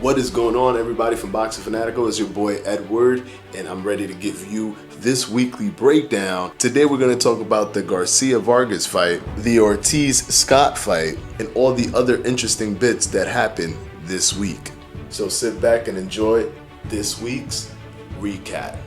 What is going on, everybody? From Boxing Fanatico, it's your boy Edward, and I'm ready to give you this weekly breakdown. Today we're going to talk about the Garcia-Vargas fight, the Ortiz-Scott fight, and all the other interesting bits that happened this week. So sit back and enjoy this week's recap.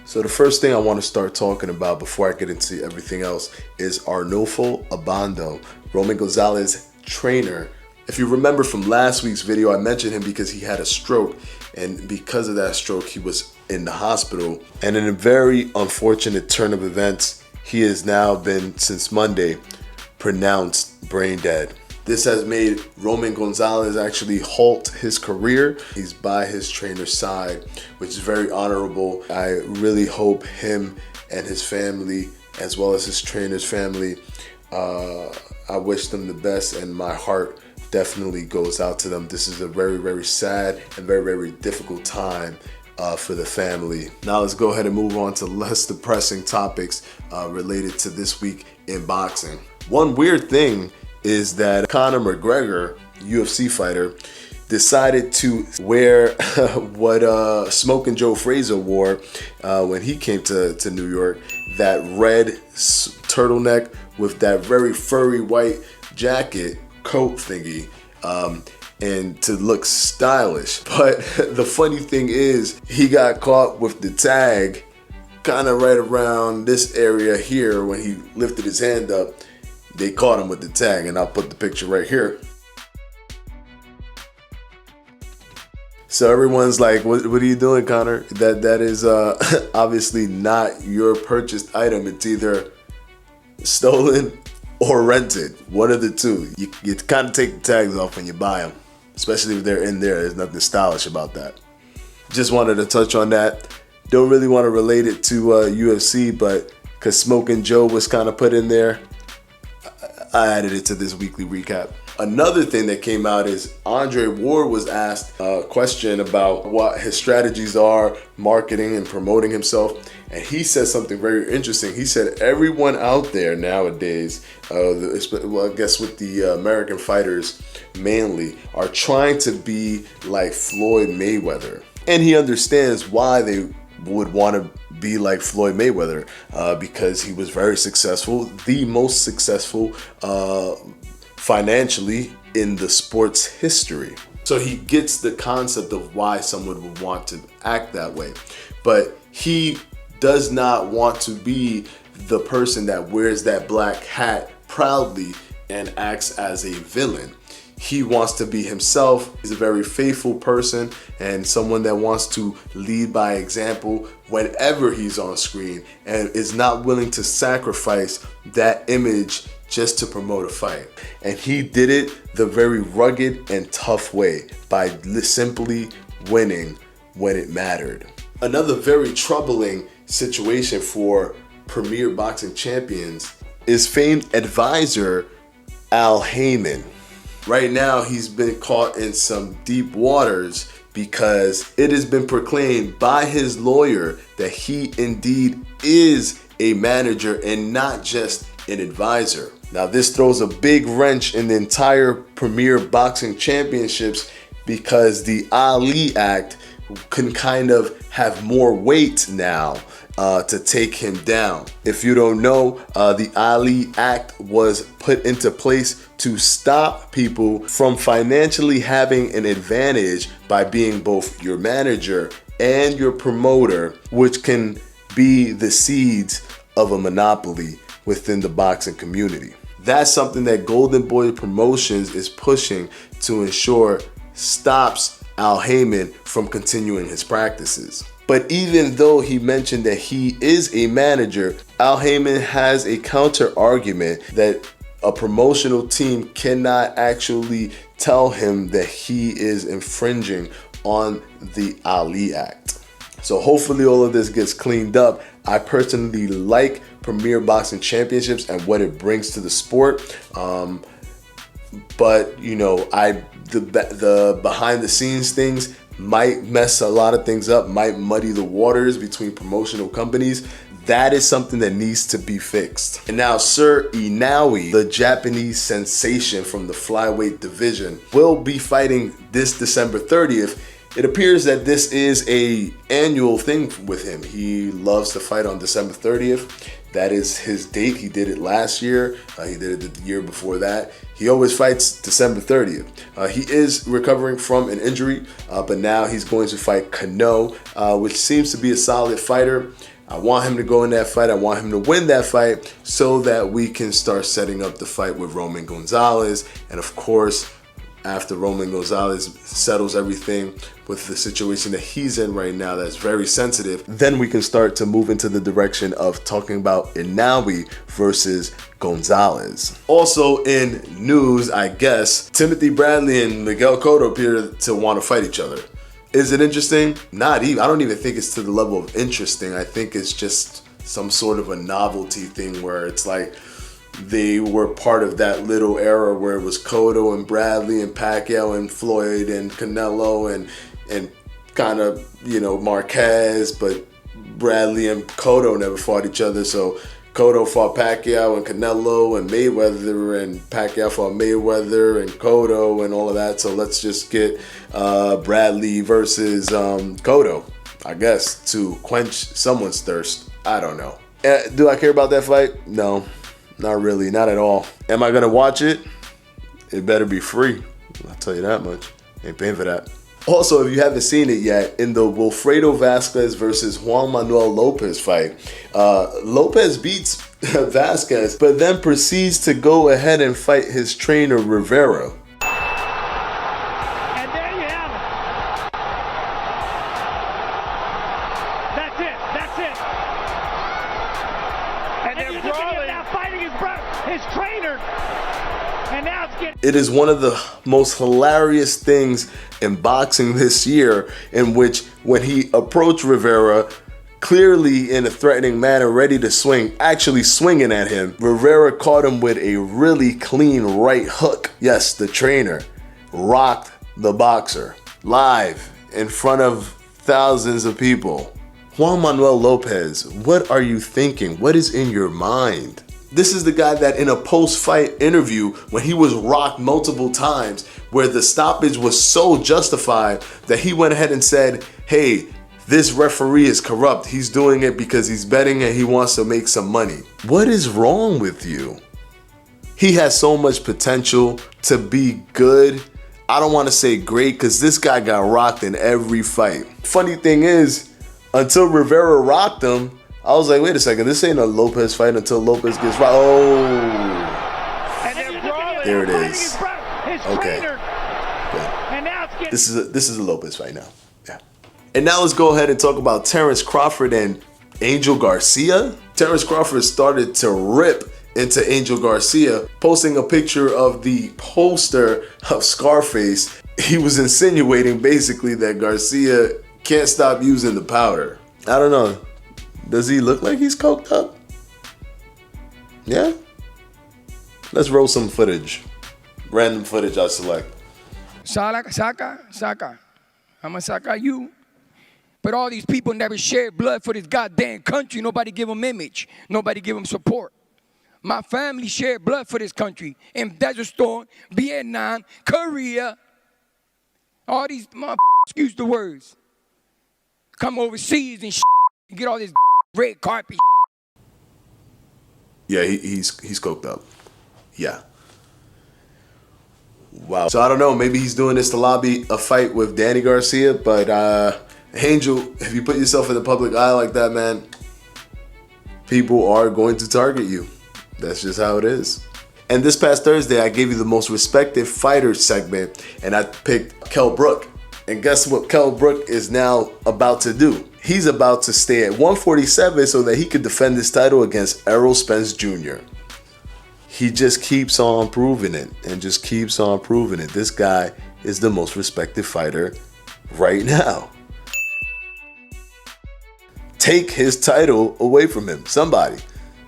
So the first thing I want to start talking about before I get into everything else is Arnulfo Obando, Roman Gonzalez trainer. If you remember from last week's video, I mentioned him because he had a stroke, and because of that stroke, he was in the hospital. And in a very unfortunate turn of events, he has now been, since Monday, pronounced brain dead. This has made Roman Gonzalez actually halt his career. He's by his trainer's side, which is very honorable. I really hope him and his family, as well as his trainer's family, I wish them the best, and my heart definitely goes out to them. This is a very, very sad and very, very difficult time for the family. Now let's go ahead and move on to less depressing topics related to this week in boxing. One weird thing is that Conor McGregor, UFC fighter, decided to wear what Smoking Joe Frazier wore when he came to New York, that red turtleneck with that very furry white jacket, coat thingy, and to look stylish. But the funny thing is, he got caught with the tag kind of right around this area here when he lifted his hand up. They caught him with the tag, and I'll put the picture right here. So everyone's like, what are you doing, Conor? That is obviously not your purchased item. It's either stolen or rented. One of the two. You kind of take the tags off when you buy them, especially if they're in there. There's nothing stylish about that. Just wanted to touch on that. Don't really want to relate it to UFC, but because Smoking Joe was kind of put in there, I added it to this weekly recap. Another thing that came out is Andre Ward was asked a question about what his strategies are, marketing and promoting himself. And he said something very interesting. He said everyone out there nowadays, well, I guess with the American fighters mainly, are trying to be like Floyd Mayweather. And he understands why they would want to be like Floyd Mayweather, because he was very successful, the most successful financially in the sports history. So he gets the concept of why someone would want to act that way. But he does not want to be the person that wears that black hat proudly and acts as a villain. He wants to be himself. He's a very faithful person and someone that wants to lead by example whenever he's on screen, and is not willing to sacrifice that image just to promote a fight. And he did it the very rugged and tough way by simply winning when it mattered. Another very troubling situation for premier boxing champions is famed advisor Al Haymon. Right now, he's been caught in some deep waters because it has been proclaimed by his lawyer that he indeed is a manager and not just an advisor. Now, this throws a big wrench in the entire Premier Boxing Championships because the Ali Act can kind of have more weight now to take him down. If you don't know, the Ali Act was put into place to stop people from financially having an advantage by being both your manager and your promoter, which can be the seeds of a monopoly within the boxing community. That's something that Golden Boy Promotions is pushing to ensure stops Al Haymon from continuing his practices. But even though he mentioned that he is a manager, Al Haymon has a counter argument that a promotional team cannot actually tell him that he is infringing on the Ali Act. So hopefully all of this gets cleaned up. I personally like Premier Boxing Championships and what it brings to the sport. But you know, the behind the scenes things might mess a lot of things up, might muddy the waters between promotional companies. That is something that needs to be fixed. And now Sir Inoue, the Japanese sensation from the flyweight division, will be fighting this December 30th. It appears that this is a annual thing with him. He loves to fight on December 30th. That is his date. He did it last year. He did it the year before that. He always fights December 30th. He is recovering from an injury, but now he's going to fight Kano, which seems to be a solid fighter. I want him to go in that fight. I want him to win that fight so that we can start setting up the fight with Roman Gonzalez. And of course, after Roman Gonzalez settles everything with the situation that he's in right now that's very sensitive, then we can start to move into the direction of talking about Inoue versus Gonzalez. Also in news, I guess, Timothy Bradley and Miguel Cotto appear to want to fight each other. Is it interesting? Not even. I don't even think it's to the level of interesting. I think it's just some sort of a novelty thing where it's like they were part of that little era where it was Cotto and Bradley and Pacquiao and Floyd and Canelo and kind of, you know, Marquez, but Bradley and Cotto never fought each other. So Cotto fought Pacquiao and Canelo and Mayweather, and Pacquiao fought Mayweather and Cotto and all of that. So let's just get Bradley versus Cotto, I guess, to quench someone's thirst. I don't know. Do I care about that fight? No, not really, not at all. Am I gonna watch it? It better be free. I'll tell you that much. Ain't paying for that. Also, if you haven't seen it yet, in the Wilfredo Vasquez versus Juan Manuel Lopez fight, Lopez beats Vasquez, but then proceeds to go ahead and fight his trainer Rivera. And there you have it. That's it. That's it. And they're brawling. Now fighting his brother, his trainer. And now it's getting... It is one of the most hilarious things in boxing this year, in which when he approached Rivera, clearly in a threatening manner, ready to swing, actually swinging at him, Rivera caught him with a really clean right hook. Yes, the trainer rocked the boxer live in front of thousands of people. Juan Manuel Lopez, what are you thinking? What is in your mind? This is the guy that in a post-fight interview, when he was rocked multiple times, where the stoppage was so justified that he went ahead and said, hey, this referee is corrupt. He's doing it because he's betting and he wants to make some money. What is wrong with you? He has so much potential to be good. I don't want to say great because this guy got rocked in every fight. Funny thing is, until Rivera rocked him, I was like, wait a second, this ain't a Lopez fight until Lopez gets rocked. Oh, there it is. Okay, good. This is a Lopez fight now. Yeah. And now let's go ahead and talk about Terrence Crawford and Angel Garcia. Terrence Crawford started to rip into Angel Garcia, posting a picture of the poster of Scarface. He was insinuating basically that Garcia can't stop using the powder. I don't know. Does he look like he's coked up? Yeah? Let's roll some footage. Random footage I select. Saka. I'ma saka you. But all these people never shared blood for this goddamn country. Nobody give them image. Nobody give them support. My family shared blood for this country. In Desert Storm, Vietnam, Korea. All these motherfuckers, excuse the words, come overseas and get all this red carpet. Yeah, he's coked up. Yeah. Wow. So I don't know, maybe he's doing this to lobby a fight with Danny Garcia, but Angel, if you put yourself in the public eye like that, man, people are going to target you. That's just how it is. And this past Thursday, I gave you the most respected fighter segment, and I picked Kell Brook. And guess what Kell Brook is now about to do? He's about to stay at 147 so that he could defend his title against Errol Spence Jr. He just keeps on proving it and just keeps on proving it. This guy is the most respected fighter right now. Take his title away from him, somebody.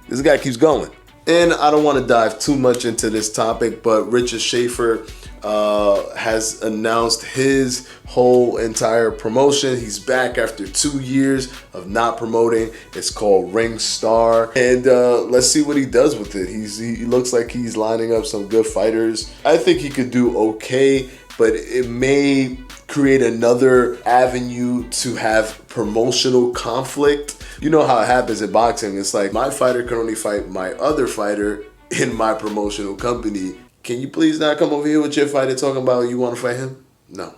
This guy keeps going. And I don't want to dive too much into this topic, but Richard Schaefer has announced his whole entire promotion. He's back after 2 years of not promoting. It's called Ring Star, and let's see what he does with it. He looks like he's lining up some good fighters. I think he could do okay, but it may create another avenue to have promotional conflict. You know how it happens in boxing. It's like my fighter can only fight my other fighter in my promotional company. Can you please not come over here with your fighter talking about you want to fight him? No.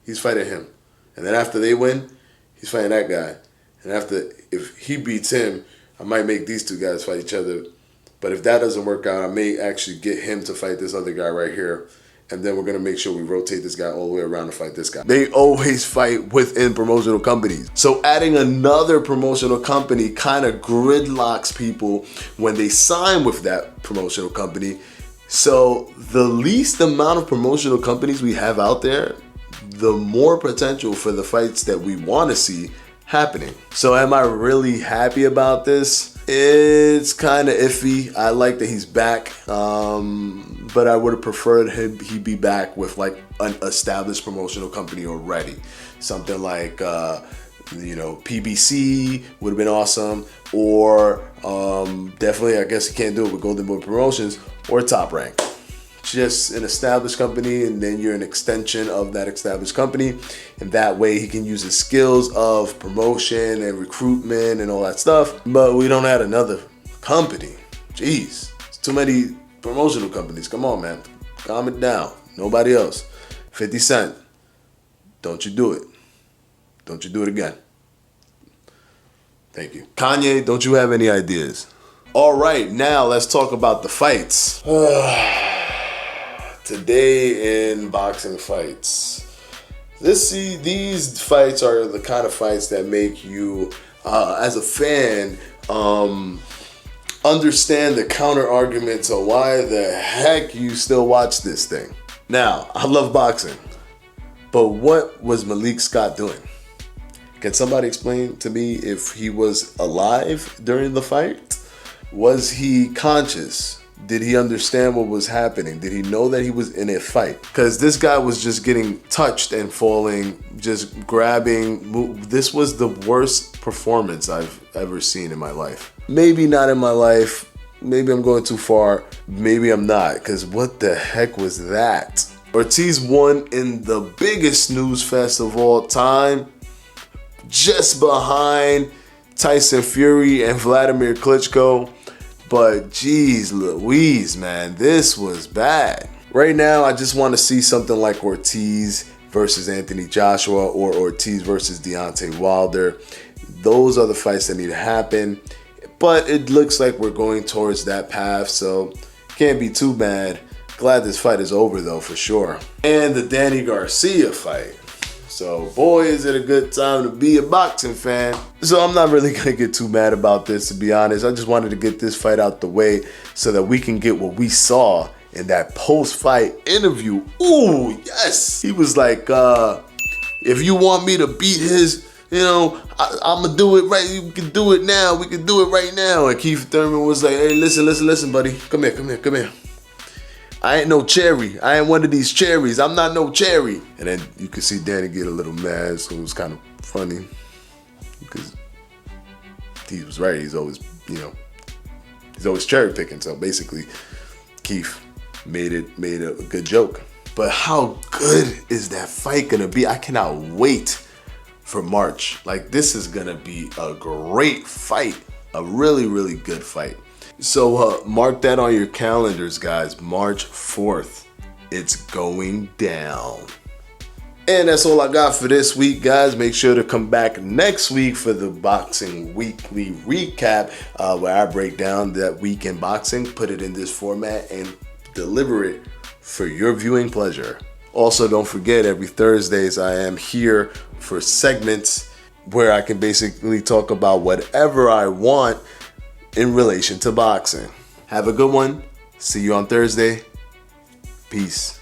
He's fighting him. And then after they win, he's fighting that guy. And if he beats him, I might make these two guys fight each other. But if that doesn't work out, I may actually get him to fight this other guy right here. And then we're going to make sure we rotate this guy all the way around to fight this guy. They always fight within promotional companies. So adding another promotional company kind of gridlocks people when they sign with that promotional company. So the least amount of promotional companies we have out there, the more potential for the fights that we want to see happening. So am I really happy about this? It's kind of iffy. I like that he's back, but I would have preferred he be back with like an established promotional company already. Something like, PBC would have been awesome, or definitely, I guess he can't do it with Golden Boy Promotions, or Top Rank. Just an established company, and then you're an extension of that established company, and that way he can use his skills of promotion and recruitment and all that stuff. But we don't have another company. Jeez, it's too many promotional companies. Come on, man, calm it down. Nobody else. 50 Cent, don't you do it. Don't you do it again. Thank you. Kanye, don't you have any ideas? All right, now let's talk about the fights. Today in boxing fights. These fights are the kind of fights that make you, as a fan, understand the counter arguments of why the heck you still watch this thing. Now, I love boxing, but what was Malik Scott doing? Can somebody explain to me if he was alive during the fight? Was he conscious? Did he understand what was happening? Did he know that he was in a fight? Because this guy was just getting touched and falling, just grabbing. This was the worst performance I've ever seen in my life. Maybe not in my life. Maybe I'm going too far. Maybe I'm not, because what the heck was that? Ortiz won in the biggest snooze fest of all time, just behind Tyson Fury and Vladimir Klitschko. But geez Louise, man, this was bad. Right now, I just want to see something like Ortiz versus Anthony Joshua, or Ortiz versus Deontay Wilder. Those are the fights that need to happen. But it looks like we're going towards that path, so can't be too bad. Glad this fight is over though, for sure. And the Danny Garcia fight. So boy, is it a good time to be a boxing fan. So I'm not really gonna get too mad about this, to be honest. I just wanted to get this fight out the way so that we can get what we saw in that post-fight interview. Ooh, yes! He was like, if you want me to beat his, I'm gonna do it right. We can do it now. We can do it right now. And Keith Thurman was like, hey, listen, buddy. Come here. I ain't no cherry. I ain't one of these cherries. I'm not no cherry. And then you could see Danny get a little mad, so it was kind of funny because he was right. He's always cherry picking. So basically, Keith made a good joke. But how good is that fight gonna be? I cannot wait for March. Like, this is gonna be a great fight, a really, really good fight. So mark that on your calendars, guys. March 4th, it's going down. And that's all I got for this week, guys. Make sure to come back next week for the Boxing Weekly Recap, where I break down that week in boxing, put it in this format, and deliver it for your viewing pleasure. Also, don't forget, every Thursdays I am here for segments where I can basically talk about whatever I want in relation to boxing. Have a good one. See you on Thursday. Peace.